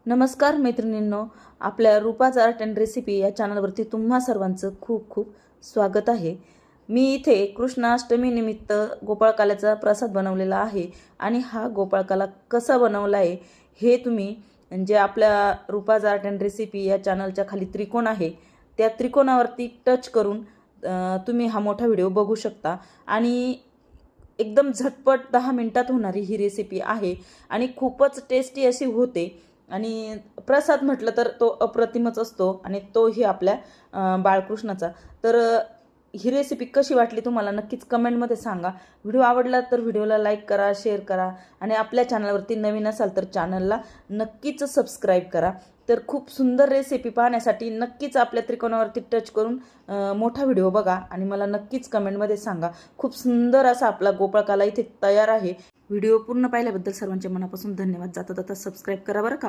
नमस्कार मैत्रिणींनो, आपल्या रूपाज आर्ट अँड रेसिपी या चॅनलवरती तुम्हा सर्वांचं खूप खूप स्वागत आहे। मी इथे कृष्णाष्टमी निमित्त गोपाळकाल्याचा प्रसाद बनवलेला आहे आणि हा गोपाळकाला कसा बनवला आहे हे तुम्ही म्हणजे आपल्या रूपाज आर्ट अँड रेसिपी या चॅनलच्या खाली त्रिकोण आहे त्या त्रिकोणावरती टच करून तुम्ही हा मोठा व्हिडिओ बघू शकता। आणि एकदम झटपट 10 मिनिटात होणारी ही रेसिपी आहे आणि खूपच टेस्टी अशी होते। आणि प्रसाद म्हटलं तर तो अप्रतिमच असतो आणि तोही आपल्या बाळकृष्णाचा। तर ही रेसिपी कशी वाटली तुम्हाला नक्कीच कमेंटमध्ये सांगा। व्हिडिओ आवडला तर व्हिडिओला लाईक करा, शेअर करा आणि आपल्या चॅनलवरती नवीन असाल तर चॅनलला नक्कीच सबस्क्राईब करा। तर खूप सुंदर रेसिपी पाहण्यासाठी नक्कीच आपल्या त्रिकोणावरती टच करून मोठा व्हिडिओ बघा आणि मला नक्कीच कमेंटमध्ये सांगा। खूप सुंदर असा आपला गोपाळकाला इथे तयार आहे। व्हिडिओ पूर्ण पाहिल्याबद्दल सर्वांचे मनापासून धन्यवाद। जाता जाता सबस्क्राईब करा बरं का।